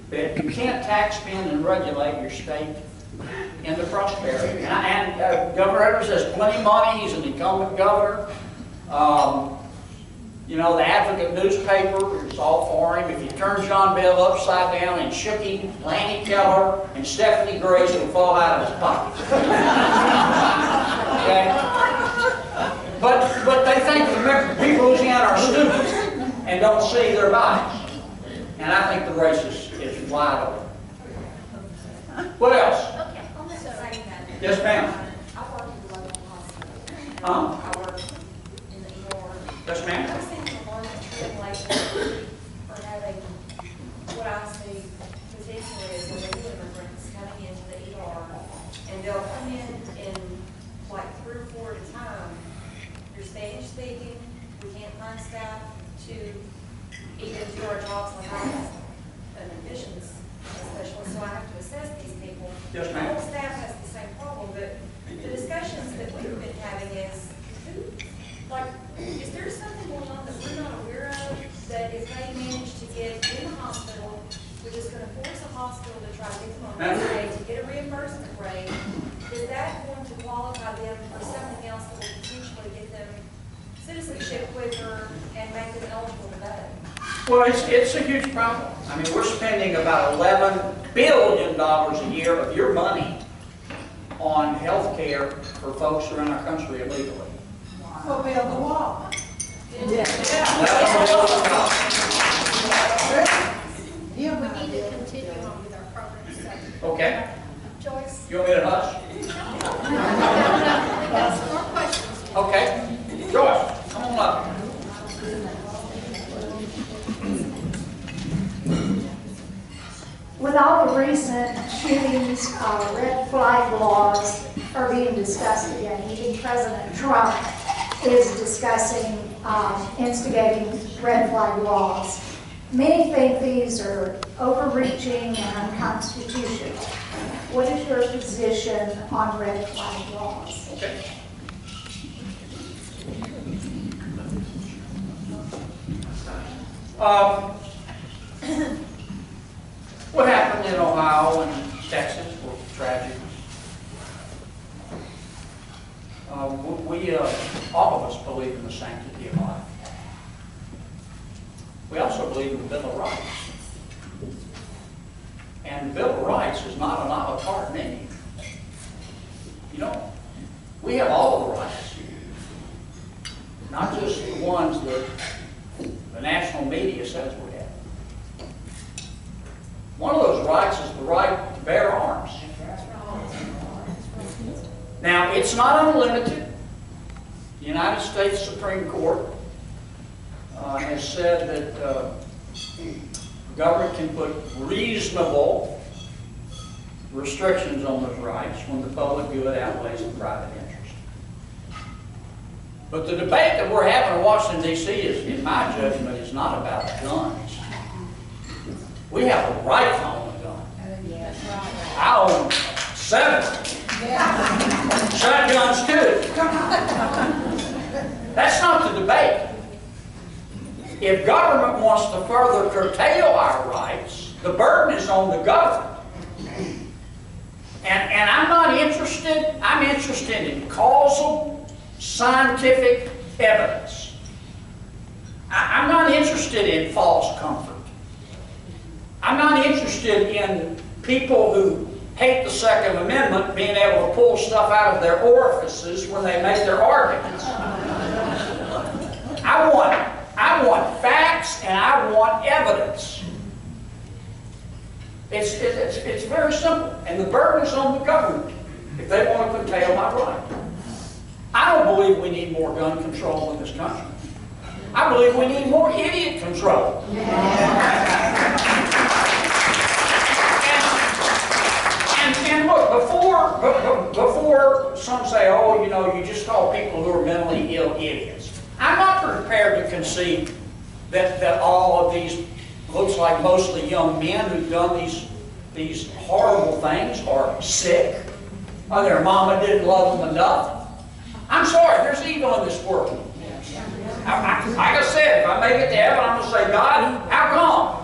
that you can't tax, spend, and regulate your state into prosperity. And Governor Ebrrw has plenty of money. He's an incumbent governor. You know, the Advocate newspaper is all for him. If you turn John Bell upside down and shook him, Lanny Keller and Stephanie Grace will fall out of his pocket. Okay? But they think the people of Louisiana are stupid and don't see their bodies. And I think the race is wide open. What else? Okay, on the same note. Yes, ma'am. I work in the local hospital. Huh? I work in the ER. Yes, ma'am. I've seen a lot of trend lately for having, what I see particularly is the new immigrants coming into the ER, and they'll come in like 3 or 4 at a time. You're Spanish speaking, we can't find staff to even do our jobs like I have an admissions specialist, so I have to assess these people. Yes, The ma'am. whole staff has the same problem, but the discussions that we've been having is, is there something going on that we're not aware of, that if they manage to get in the hospital, which is going to force a hospital to try to get them on Medicaid to get a reimbursement rate, is that going to qualify them for something else that will potentially get them citizenship quicker and make them eligible to vote? Well, it's a huge problem. I mean, we're spending about $11 billion a year of your money on health care for folks who are in our country illegally. We'll build the wall. Yeah, we need to continue on with our program. Okay. Joyce? You want me to hush? We got some more questions. Okay. Joyce, come on up. With all the recent shootings, red flag laws are being discussed again. Even President Trump is discussing instigating red flag laws. Many think these are overreaching and unconstitutional. What is your position on red flag laws? Okay. What happened in Ohio and Texas was tragic. All of us believe in the sanctity of life. We also believe in the Bill of Rights. And the Bill of Rights is not an a la carte menu. You know, we have all the rights, not just the ones that the national media says we have. One of those rights is the right to bear arms. Now, it's not unlimited. The United States Supreme Court has said that the government can put reasonable restrictions on those rights when the public good outweighs the private interest. But the debate that we're having in Washington, D.C. is, in my judgment, is not about guns. We have a right to own a gun. I own 7. Shotguns too. That's not the debate. If government wants to further curtail our rights, the burden is on the government. And I'm not interested, I'm interested in causal, scientific evidence. I'm not interested in false comfort. I'm not interested in people who hate the Second Amendment being able to pull stuff out of their orifices when they make their arguments. I want facts and I want evidence. It's very simple, and the burden is on the government if they want to curtail my right. I don't believe we need more gun control in this country. I believe we need more idiot control. And look, before some say, oh, you know, you just call people who are mentally ill idiots. I'm not prepared to concede that all of these, looks like mostly young men who've done these horrible things are sick. or their mama didn't love them enough. I'm sorry, there's evil in this world. Like I said, if I make it to heaven, I'm going to say, God, how come?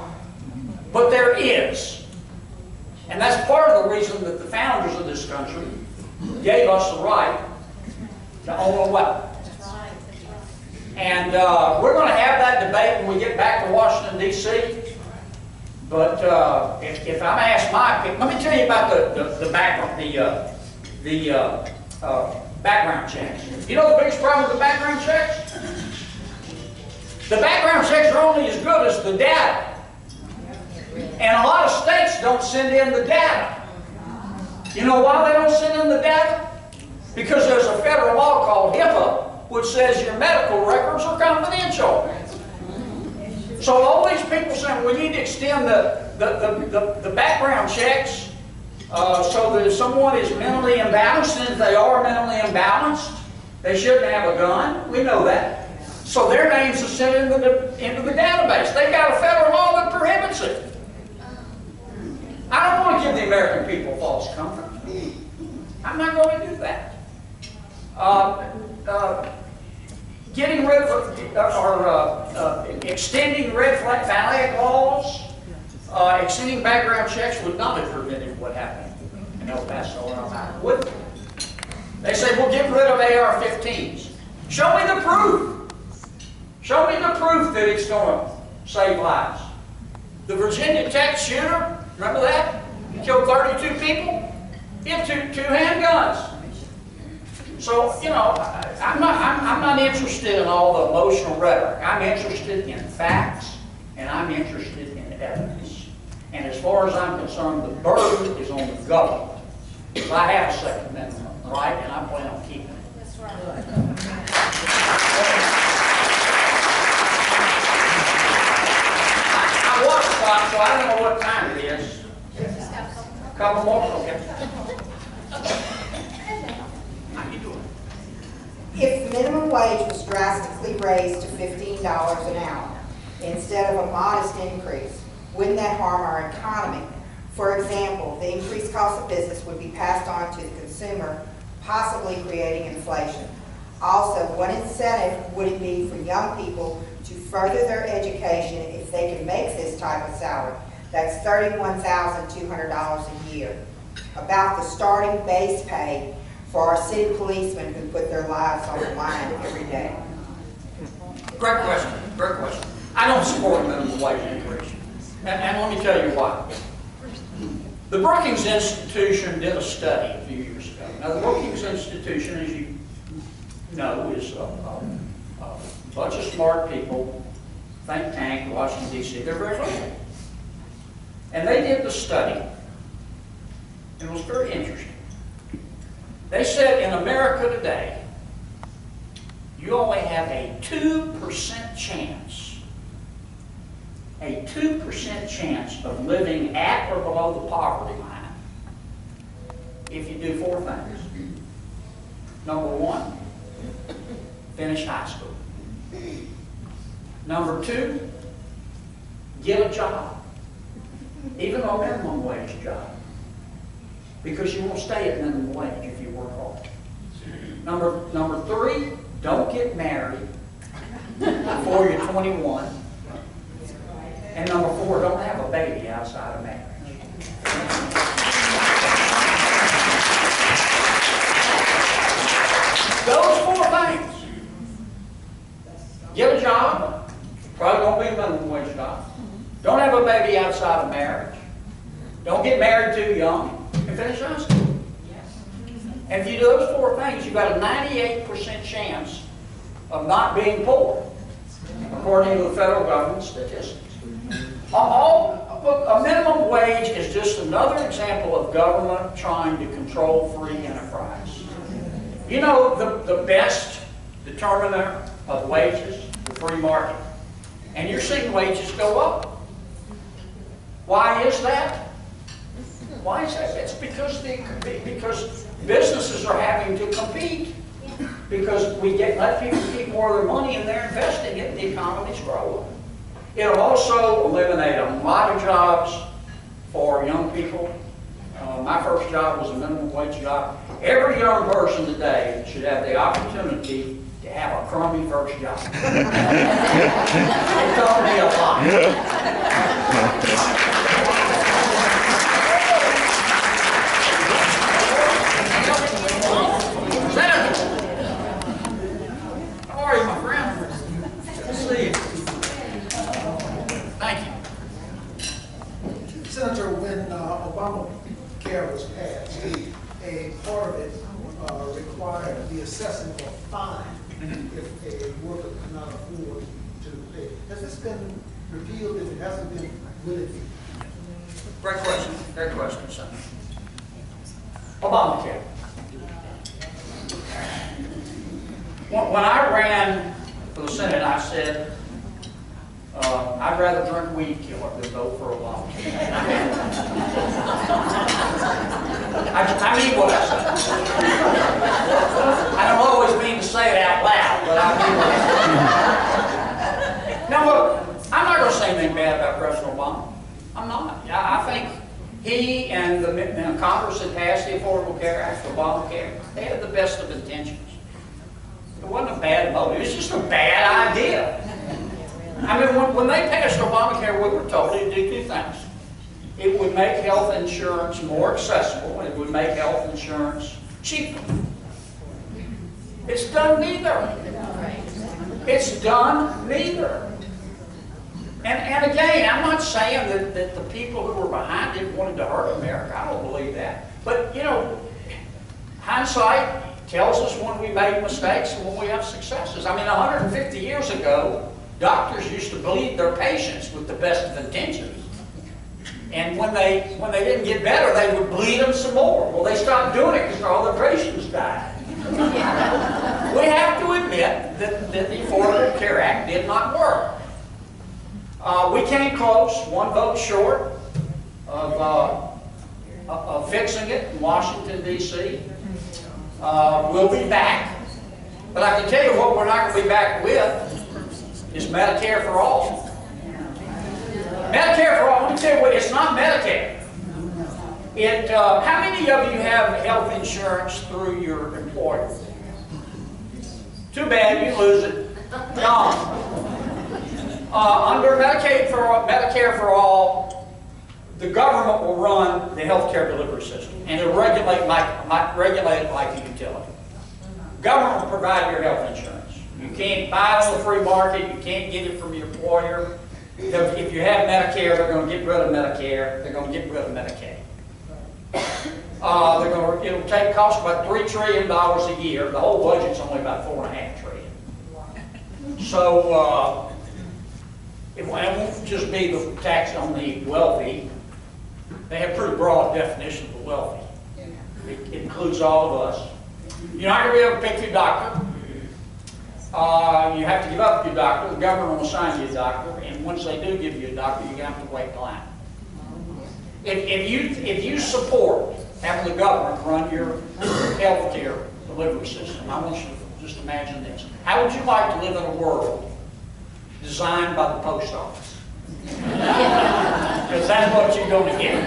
But there is. And that's part of the reason that the founders of this country gave us the right to own a weapon. And we're going to have that debate when we get back to Washington, D.C. But if I'm asked my opinion, let me tell you about the background checks. You know the biggest problem with the background checks? The background checks are only as good as the data. And a lot of states don't send in the data. You know why they don't send in the data? Because there's a federal law called HIPAA, which says your medical records are confidential. So all these people saying we need to extend the background checks so that if someone is mentally imbalanced, and if they are mentally imbalanced, they shouldn't have a gun. We know that. So their names are sent into the database. They've got a federal law that prohibits it. I don't want to give the American people false comfort. I'm not going to do that. Getting rid of extending red flag laws, extending background checks would not have prevented what happened in El Paso and Ohio, would it? They say, we'll get rid of AR-15s. Show me the proof. Show me the proof that it's going to save lives. The Virginia Tech shooter, remember that? He killed 32 people. He had two handguns. So, you know, I'm not interested in all the emotional rhetoric. I'm interested in facts, and I'm interested in evidence. And as far as I'm concerned, the burden is on the government. Because I have a Second Amendment right, and I plan on keeping it. That's right. I watch the clock, so I don't know what time it is. A couple more? Okay. If the minimum wage was drastically raised to $15 an hour instead of a modest increase, wouldn't that harm our economy? For example, the increased cost of business would be passed on to the consumer, possibly creating inflation. Also, what incentive would it be for young people to further their education if they can make this type of salary? That's $31,200 a year. About the starting base pay for our city policemen who put their lives on the line every day. Great question. Great question. I don't support a minimum wage increase. And let me tell you why. The Brookings Institution did a study a few years ago. Now, the Brookings Institution, as you know, is a bunch of smart people, think tank, Washington, D.C. They're very liberal. And they did the study, and it was very interesting. They said in America today, you only have a 2% chance of living at or below the poverty line if you do four things. Number one, finish high school. Number two, get a job, even a minimum wage job. Because you won't stay at minimum wage if you work hard. Number three, don't get married before you're 21. And number four, don't have a baby outside of marriage. Those four things. Get a job, probably won't be a minimum wage job. Don't have a baby outside of marriage. Don't get married too young. And finish high school. And if you do those four things, you've got a 98% chance of not being poor, according to the federal government statistics. A minimum wage is just another example of government trying to control free enterprise. You know, the best determiner of wages, the free market. And you're seeing wages go up. Why is that? Why is that? It's because businesses are having to compete. Because we let people keep more of their money and they're investing it and the economy's growing. It'll also eliminate a lot of jobs for young people My first job was a minimum wage job. Every young person today should have the opportunity to have a crummy first job. It taught me a lot. Senator, how are you, my friend? Good to see you. Thank you. Senator, when Obamacare was passed, a part of it required the assessing of a fine if a worker cannot afford to pay. Has this been repealed? If it hasn't been, will it be? Great question, Senator. Obamacare. When I ran for the Senate, I said, I'd rather drink weed killer than vote for Obamacare. I mean what I say. I don't always mean to say it out loud, but I mean what I say. Now look, I'm not going to say anything bad about President Obama. I'm not. I think he and the Congress that passed the Affordable Care Act, Obamacare, they had the best of intentions. It wasn't a bad motive. It was just a bad idea. I mean, when they passed Obamacare, we were told it would do two things. It would make health insurance more accessible. It would make health insurance cheaper. It's done neither. It's done neither. And again, I'm not saying that the people who were behind it wanted to hurt America. I don't believe that. But, you know, hindsight tells us when we made mistakes and when we have successes. I mean, 150 years ago, doctors used to bleed their patients with the best of intentions. And when they didn't get better, they would bleed them some more. Well, they stopped doing it because all their patients died. We have to admit that the Affordable Care Act did not work. We came close, one vote short of fixing it in Washington, D.C. We'll be back. But I can tell you what we're not going to be back with is Medicare for all. Medicare for all, let me tell you what, it's not Medicare. How many of you have health insurance through your employer? Too bad, you lose it. Gone. Under Medicare for all, the government will run the health care delivery system, and it'll regulate it like a utility. Government will provide your health insurance. You can't buy it on the free market. You can't get it from your employer. If you have Medicare, they're going to get rid of Medicare. They're going to get rid of Medicaid. It'll cost about $3 trillion a year. The whole budget's only about $4.5 trillion. So it won't just be the tax on the wealthy. They have pretty broad definition of the wealthy. It includes all of us. You're not going to be able to pick your doctor. You have to give up your doctor. The government will assign you a doctor, and once they do give you a doctor, you're going to have to wait in line. If you support having the government run your health care delivery system, I want you to just imagine this. How would you like to live in a world designed by the post office? Because that's what you're going to get.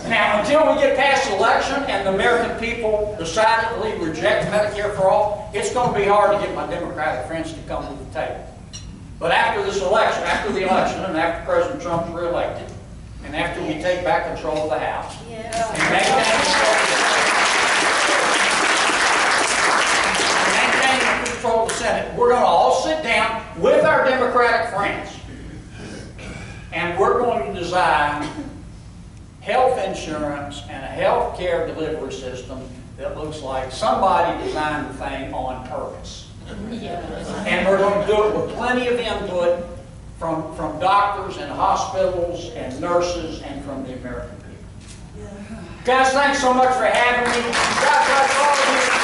Now, until we get past the election and the American people decidedly reject Medicare for all, it's going to be hard to get my Democratic friends to come to the table. But after this election, and after President Trump's reelected, and after we take back control of the House, and maintain control of the Senate, we're going to all sit down with our Democratic friends, and we're going to design health insurance and a health care delivery system that looks like somebody designed the thing on purpose. And we're going to do it with plenty of input from doctors and hospitals and nurses and from the American people. Guys, thanks so much for having me. God bless all of you.